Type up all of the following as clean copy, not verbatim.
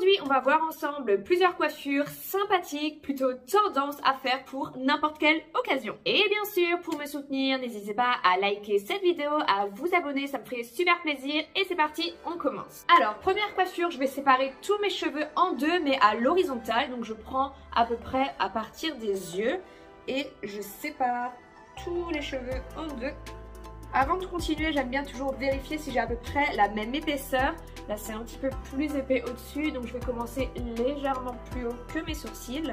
Aujourd'hui, on va voir ensemble plusieurs coiffures sympathiques, plutôt tendance à faire pour n'importe quelle occasion. Et bien sûr, pour me soutenir, n'hésitez pas à liker cette vidéo, à vous abonner, ça me ferait super plaisir. Et c'est parti, on commence. Alors, première coiffure, je vais séparer tous mes cheveux en deux, mais à l'horizontale. Donc je prends à peu près à partir des yeux et je sépare tous les cheveux en deux. Avant de continuer, j'aime bien toujours vérifier si j'ai à peu près la même épaisseur. Là, c'est un petit peu plus épais au-dessus, donc je vais commencer légèrement plus haut que mes sourcils.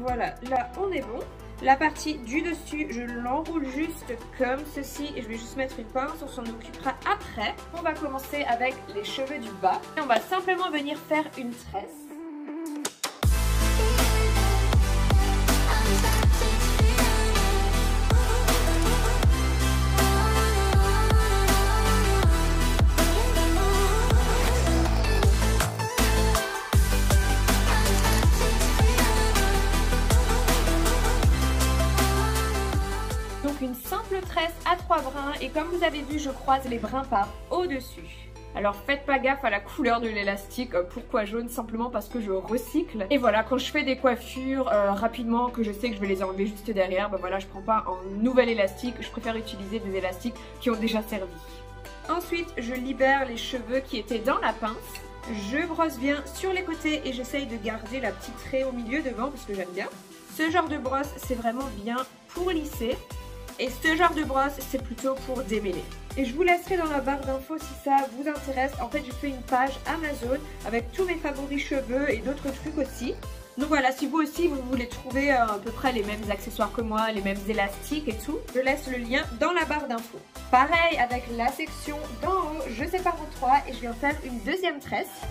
Voilà, là, on est bon. La partie du dessus, je l'enroule juste comme ceci et je vais juste mettre une pince, on s'en occupera après. On va commencer avec les cheveux du bas. Et on va simplement venir faire une tresse. Une simple tresse à 3 brins et comme vous avez vu, je croise les brins par au-dessus. Alors faites pas gaffe à la couleur de l'élastique. Pourquoi jaune? Simplement parce que je recycle. Et voilà, quand je fais des coiffures rapidement, que je sais que je vais les enlever juste derrière, ben voilà, je prends pas un nouvel élastique, je préfère utiliser des élastiques qui ont déjà servi. Ensuite, je libère les cheveux qui étaient dans la pince. Je brosse bien sur les côtés et j'essaye de garder la petite raie au milieu devant parce que j'aime bien. Ce genre de brosse, c'est vraiment bien pour lisser. Et ce genre de brosse, c'est plutôt pour démêler. Et je vous laisserai dans la barre d'infos si ça vous intéresse. En fait, j'ai fait une page Amazon avec tous mes favoris cheveux et d'autres trucs aussi. Donc voilà, si vous aussi, vous voulez trouver à peu près les mêmes accessoires que moi, les mêmes élastiques et tout, je laisse le lien dans la barre d'infos. Pareil, avec la section d'en haut, je sépare en 3 et je viens faire une deuxième tresse.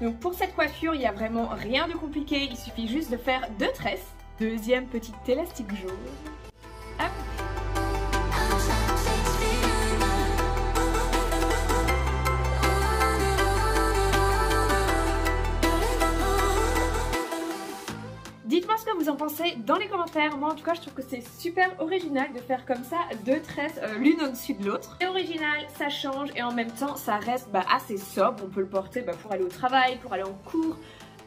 Donc pour cette coiffure, il n'y a vraiment rien de compliqué, il suffit juste de faire 2 tresses. Deuxième petite élastique jaune. Hop. Dites-moi ce que vous en pensez dans les commentaires. Moi en tout cas je trouve que c'est super original de faire comme ça 2 tresses l'une au-dessus de l'autre. C'est original, ça change et en même temps ça reste assez sobre. On peut le porter pour aller au travail, pour aller en cours,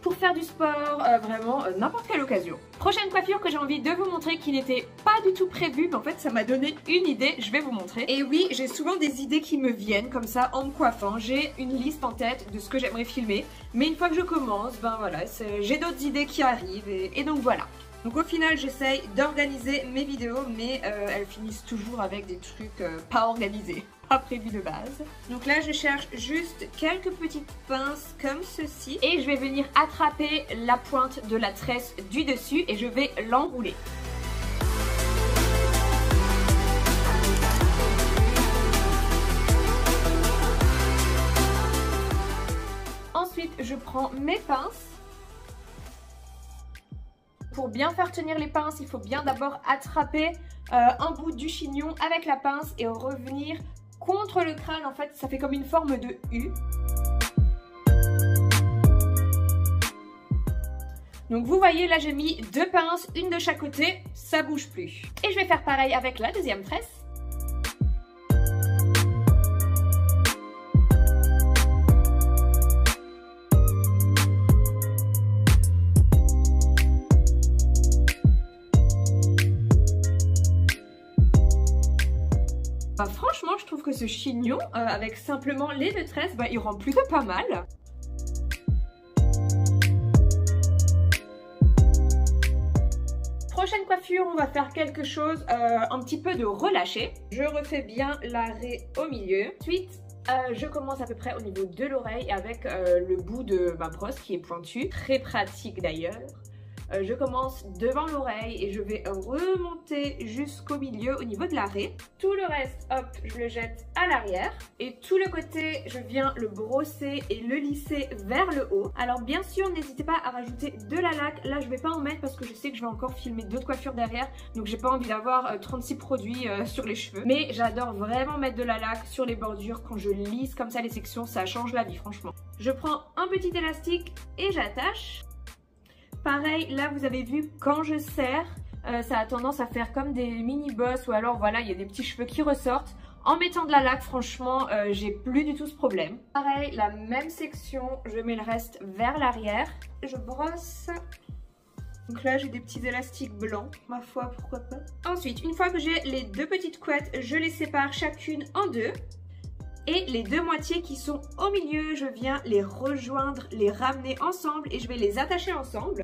pour faire du sport, vraiment n'importe quelle occasion. Prochaine coiffure que j'ai envie de vous montrer qui n'était pas du tout prévue, mais en fait ça m'a donné une idée, je vais vous montrer. Et oui, j'ai souvent des idées qui me viennent comme ça en me coiffant, j'ai une liste en tête de ce que j'aimerais filmer, mais une fois que je commence, voilà, j'ai d'autres idées qui arrivent et donc voilà. Donc au final j'essaye d'organiser mes vidéos mais elles finissent toujours avec des trucs pas organisés, pas prévus de base. Donc là je cherche juste quelques petites pinces comme ceci et je vais venir attraper la pointe de la tresse du dessus et je vais l'enrouler. Ensuite je prends mes pinces. Pour bien faire tenir les pinces, il faut bien d'abord attraper un bout du chignon avec la pince et revenir contre le crâne. En fait, ça fait comme une forme de U. Donc vous voyez, là j'ai mis 2 pinces, une de chaque côté, ça bouge plus. Et je vais faire pareil avec la deuxième tresse. Franchement, je trouve que ce chignon, avec simplement les 2 tresses, il rend plutôt pas mal. Prochaine coiffure, on va faire quelque chose un petit peu de relâché. Je refais bien la raie au milieu. Ensuite, je commence à peu près au niveau de l'oreille avec le bout de ma brosse qui est pointu. Très pratique d'ailleurs. Je commence devant l'oreille et je vais remonter jusqu'au milieu au niveau de la raie. Tout le reste, hop, je le jette à l'arrière. Et tout le côté, je viens le brosser et le lisser vers le haut. Alors bien sûr, n'hésitez pas à rajouter de la laque. Là, je vais pas en mettre parce que je sais que je vais encore filmer d'autres coiffures derrière. Donc j'ai pas envie d'avoir 36 produits sur les cheveux. Mais j'adore vraiment mettre de la laque sur les bordures. Quand je lisse comme ça les sections, ça change la vie franchement. Je prends un petit élastique et j'attache. Pareil, là vous avez vu, quand je serre, ça a tendance à faire comme des mini bosses ou alors voilà, il y a des petits cheveux qui ressortent. En mettant de la laque, franchement, j'ai plus du tout ce problème. Pareil, la même section, je mets le reste vers l'arrière. Je brosse. Donc là, j'ai des petits élastiques blancs, ma foi, pourquoi pas. Ensuite, une fois que j'ai les deux petites couettes, je les sépare chacune en deux. Et les deux moitiés qui sont au milieu, je viens les rejoindre, les ramener ensemble et je vais les attacher ensemble.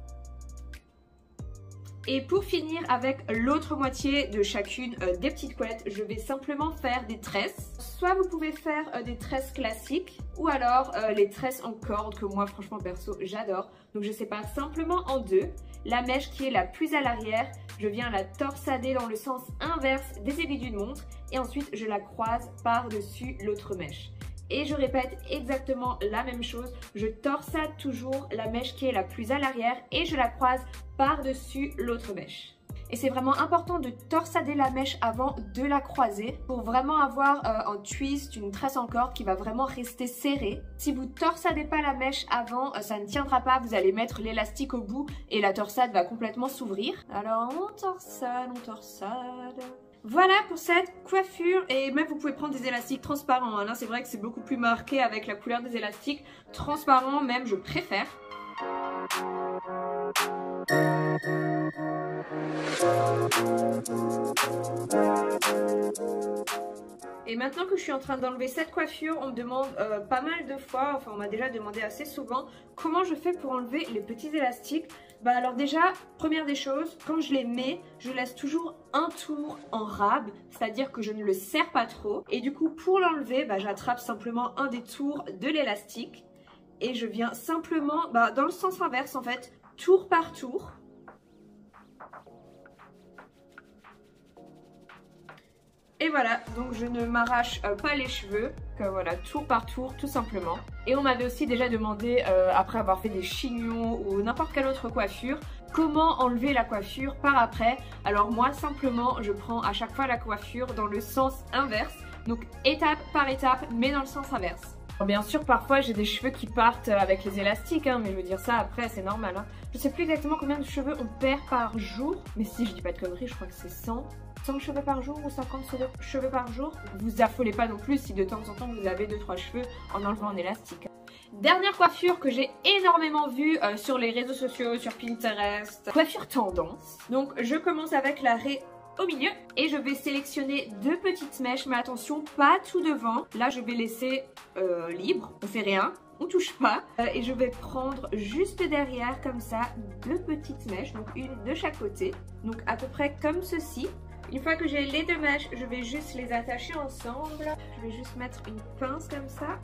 Et pour finir avec l'autre moitié de chacune des petites couettes, je vais simplement faire des tresses. Soit vous pouvez faire des tresses classiques ou alors les tresses en corde que moi franchement perso j'adore. Donc je sépare simplement en deux. La mèche qui est la plus à l'arrière, je viens la torsader dans le sens inverse des aiguilles d'une montre et ensuite je la croise par-dessus l'autre mèche. Et je répète exactement la même chose, je torsade toujours la mèche qui est la plus à l'arrière et je la croise par-dessus l'autre mèche. Et c'est vraiment important de torsader la mèche avant de la croiser pour vraiment avoir un twist, une tresse en corde qui va vraiment rester serrée. Si vous torsadez pas la mèche avant, ça ne tiendra pas, vous allez mettre l'élastique au bout et la torsade va complètement s'ouvrir. Alors on torsade, on torsade. Voilà pour cette coiffure et même vous pouvez prendre des élastiques transparents. Là c'est vrai que c'est beaucoup plus marqué avec la couleur des élastiques. Transparents même je préfère. Et maintenant que je suis en train d'enlever cette coiffure, on me demande pas mal de fois, enfin on m'a déjà demandé assez souvent, comment je fais pour enlever les petits élastiques. Bah alors déjà, première des choses, quand je les mets, je laisse toujours un tour en rab, c'est-à-dire que je ne le serre pas trop. Et du coup, pour l'enlever, bah, j'attrape simplement un des tours de l'élastique et je viens simplement, dans le sens inverse en fait, tour par tour. Et voilà, donc je ne m'arrache pas les cheveux, que voilà, tour par tour, tout simplement. Et on m'avait aussi déjà demandé, après avoir fait des chignons ou n'importe quelle autre coiffure, comment enlever la coiffure par après. Alors moi, simplement, je prends à chaque fois la coiffure dans le sens inverse, donc étape par étape, mais dans le sens inverse. Alors bien sûr, parfois j'ai des cheveux qui partent avec les élastiques, hein, mais je veux dire ça après, c'est normal. Hein. Je sais plus exactement combien de cheveux on perd par jour, mais si je dis pas de conneries, je crois que c'est 100 cheveux par jour ou 50 cheveux par jour. Vous affolez pas non plus si de temps en temps vous avez 2-3 cheveux en enlevant un élastique. Dernière coiffure que j'ai énormément vue sur les réseaux sociaux, sur Pinterest. Coiffure tendance. Donc je commence avec la raie au milieu et je vais sélectionner deux petites mèches, mais attention, pas tout devant. Là je vais laisser libre, on fait rien, on touche pas. Et je vais prendre juste derrière comme ça deux petites mèches, donc une de chaque côté, donc à peu près comme ceci. Une fois que j'ai les deux mèches, je vais juste les attacher ensemble. Je vais juste mettre une pince comme ça.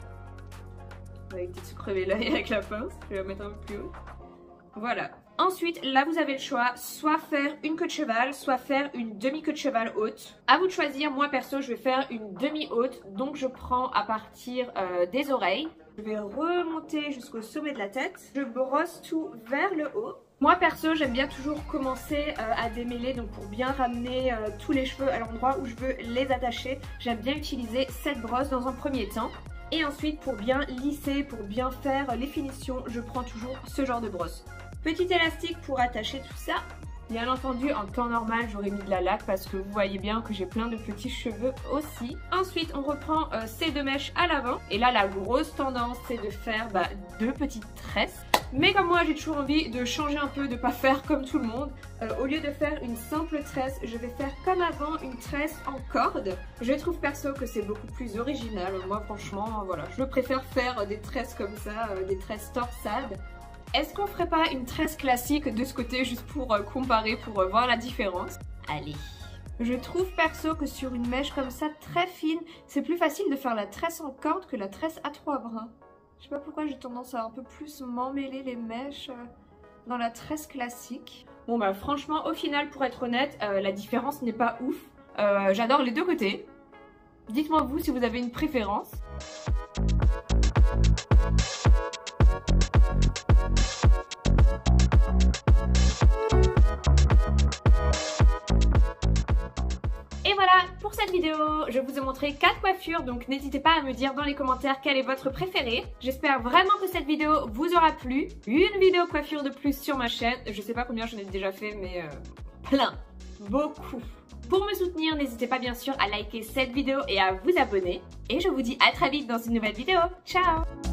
On va éviter de se crever l'œil avec la pince. Je vais la mettre un peu plus haut. Voilà. Ensuite, là vous avez le choix, soit faire une queue de cheval, soit faire une demi-queue de cheval haute. À vous de choisir, moi perso je vais faire une demi-haute, donc je prends à partir des oreilles. Je vais remonter jusqu'au sommet de la tête. Je brosse tout vers le haut. Moi perso j'aime bien toujours commencer à démêler, donc pour bien ramener tous les cheveux à l'endroit où je veux les attacher, j'aime bien utiliser cette brosse dans un premier temps. Et ensuite pour bien lisser, pour bien faire les finitions, je prends toujours ce genre de brosse. Petit élastique pour attacher tout ça. Bien entendu, en temps normal, j'aurais mis de la laque parce que vous voyez bien que j'ai plein de petits cheveux aussi. Ensuite, on reprend ces deux mèches à l'avant. Et là, la grosse tendance, c'est de faire deux petites tresses. Mais comme moi, j'ai toujours envie de changer un peu, de pas faire comme tout le monde. Au lieu de faire une simple tresse, je vais faire comme avant une tresse en corde. Je trouve perso que c'est beaucoup plus original. Moi, franchement, voilà, je préfère faire des tresses comme ça, des tresses torsades. Est-ce qu'on ferait pas une tresse classique de ce côté juste pour comparer, pour voir la différence? Allez. Je trouve perso que sur une mèche comme ça très fine, c'est plus facile de faire la tresse en corde que la tresse à 3 brins. Je sais pas pourquoi j'ai tendance à un peu plus m'emmêler les mèches dans la tresse classique. Bon bah franchement au final pour être honnête, la différence n'est pas ouf. J'adore les deux côtés. Dites-moi vous si vous avez une préférence. Et voilà pour cette vidéo, je vous ai montré 4 coiffures, donc n'hésitez pas à me dire dans les commentaires quelle est votre préférée. J'espère vraiment que cette vidéo vous aura plu. Une vidéo coiffure de plus sur ma chaîne, je sais pas combien j'en ai déjà fait mais plein, beaucoup. Pour me soutenir, n'hésitez pas bien sûr à liker cette vidéo et à vous abonner. Et je vous dis à très vite dans une nouvelle vidéo. Ciao!